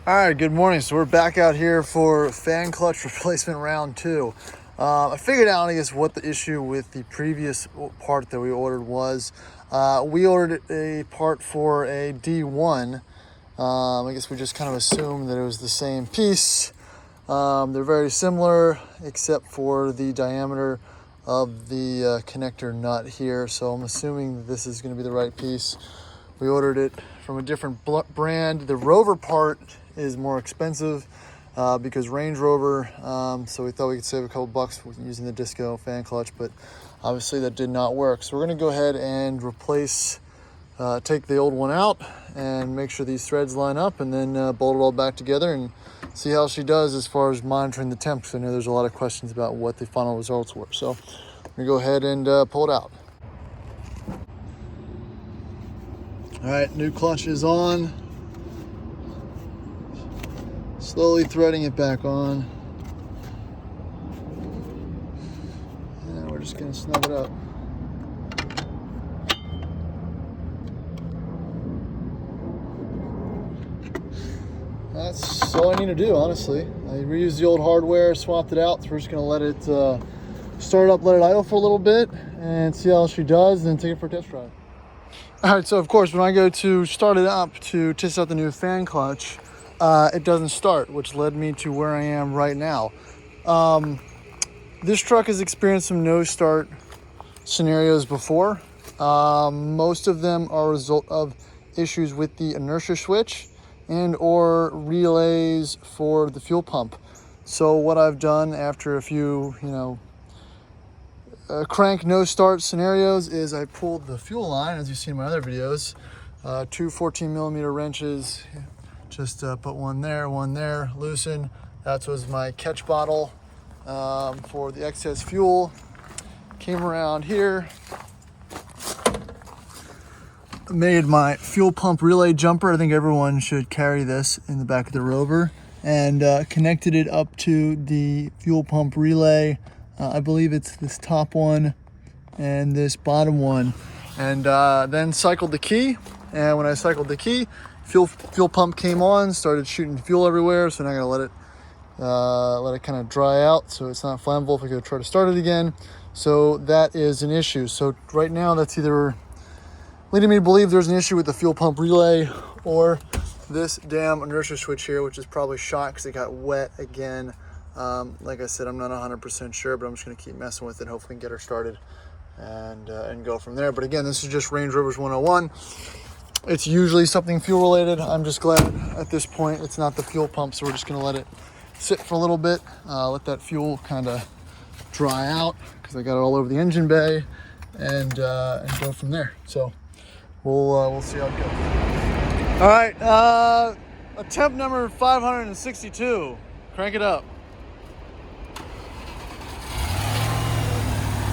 All right, good morning. So we're back out here for fan clutch replacement round 2. I figured out, I guess, what the issue with the previous part that we ordered was. We ordered a part for a D1. I guess we just kind of assumed that it was the same piece. They're very similar, except for the diameter of the connector nut here. So I'm assuming that this is going to be the right piece. We ordered it from a different brand. The Rover part is more expensive because Range Rover, so we thought we could save a couple bucks using the Disco fan clutch, but obviously that did not work. So we're going to go ahead and replace, take the old one out and make sure these threads line up, and then bolt it all back together and see how she does as far as monitoring the temp, because I know there's a lot of questions about what the final results were. So I'm going to go ahead and pull it out. All right, new clutch is on. Slowly threading it back on. And we're just gonna snug it up. That's all I need to do, honestly. I reused the old hardware, swapped it out. So we're just gonna let it start up, let it idle for a little bit, and see how she does, and then take it for a test drive. All right, so of course, when I go to start it up to test out the new fan clutch, it doesn't start, which led me to where I am right now. This truck has experienced some no start scenarios before. Most of them are a result of issues with the inertia switch and or relays for the fuel pump. So what I've done after a few, crank no start scenarios is I pulled the fuel line, as you see in my other videos, two 14mm wrenches, just put one there, loosen. That was my catch bottle for the excess fuel. Came around here, made my fuel pump relay jumper. I think everyone should carry this in the back of the Rover, and connected it up to the fuel pump relay. I believe it's this top one and this bottom one, and then cycled the key. And when I cycled the key, fuel pump came on, started shooting fuel everywhere. So now I gotta let it kind of dry out so it's not flammable if I go try to start it again. So that is an issue. So right now that's either leading me to believe there's an issue with the fuel pump relay or this damn inertia switch here, which is probably shot because it got wet again. Like I said, I'm not 100% sure, but I'm just going to keep messing with it, hopefully get her started and go from there. But again, this is just Range Rover's 101. It's usually something fuel related. I'm just glad at this point it's not the fuel pump, so we're just going to let it sit for a little bit, let that fuel kind of dry out, because I got it all over the engine bay, and go from there. So we'll see how it goes. All right, attempt number 562. Crank it up.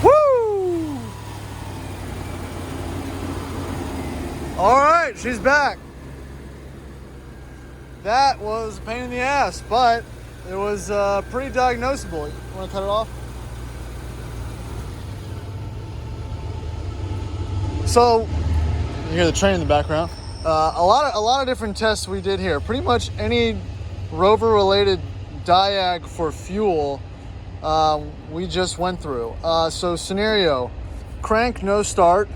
Woo! All right, she's back. That was a pain in the ass, but it was pretty diagnosable. You want to cut it off? So you hear the train in the background. A lot of different tests we did here. Pretty much any Rover related Diag for fuel we just went through. So scenario, crank no start,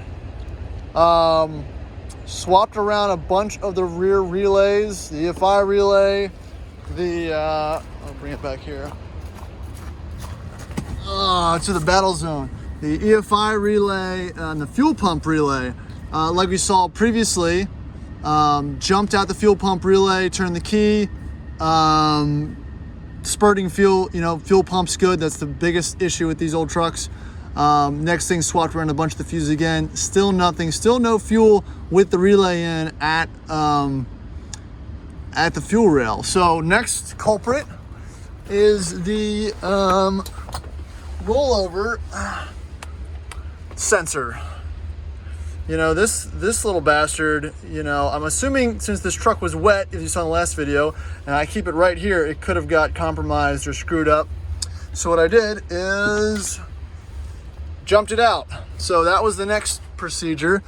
swapped around a bunch of the rear relays, the EFI relay, I'll bring it back here, to the battle zone, the EFI relay and the fuel pump relay, like we saw previously. Jumped out the fuel pump relay, turned the key, spurting fuel, fuel pump's good. That's the biggest issue with these old trucks. Next thing, swapped around a bunch of the fuses again. Still nothing, still no fuel with the relay in at the fuel rail. So next culprit is the rollover sensor. This little bastard, I'm assuming since this truck was wet, if you saw in the last video, and I keep it right here, it could have got compromised or screwed up. So what I did is jumped it out. So that was the next procedure.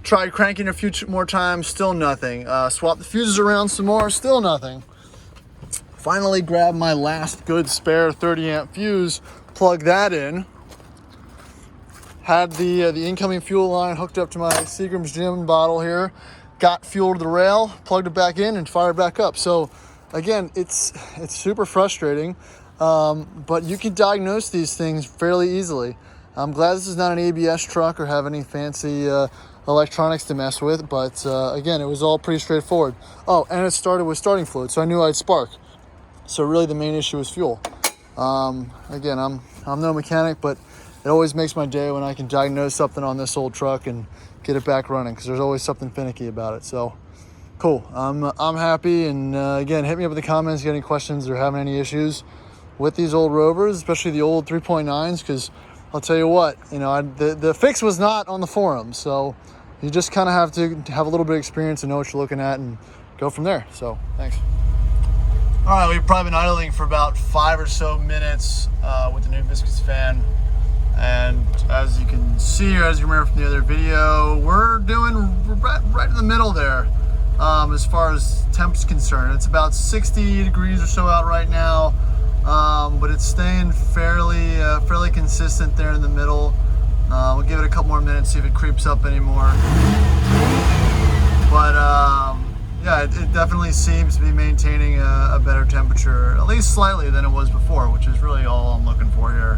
Tried cranking a few more times, still nothing. Swapped the fuses around some more, still nothing. Finally grabbed my last good spare 30 amp fuse, plugged that in. Had the incoming fuel line hooked up to my Seagram's Gym bottle here. Got fuel to the rail, plugged it back in, and fired back up. So again, it's super frustrating, but you can diagnose these things fairly easily. I'm glad this is not an ABS truck or have any fancy electronics to mess with, but again, it was all pretty straightforward. Oh, and it started with starting fluid, so I knew I'd spark. So really the main issue was fuel. Again, I'm no mechanic, but it always makes my day when I can diagnose something on this old truck and get it back running, because there's always something finicky about it. So cool, I'm happy. And again, hit me up in the comments if you have any questions or having any issues with these old Rovers, especially the old 3.9s, because I'll tell you what, the fix was not on the forum, so you just kind of have to have a little bit of experience and know what you're looking at and go from there. So thanks. All right, we've probably been idling for about 5 or so minutes with the new Viscos fan. And as you can see, or as you remember from the other video, we're right in the middle there as far as temp's concerned. It's about 60 degrees or so out right now, but it's staying fairly consistent there in the middle. We'll give it a couple more minutes, see if it creeps up anymore. But yeah, it definitely seems to be maintaining a better temperature, at least slightly, than it was before, which is really all I'm looking for here.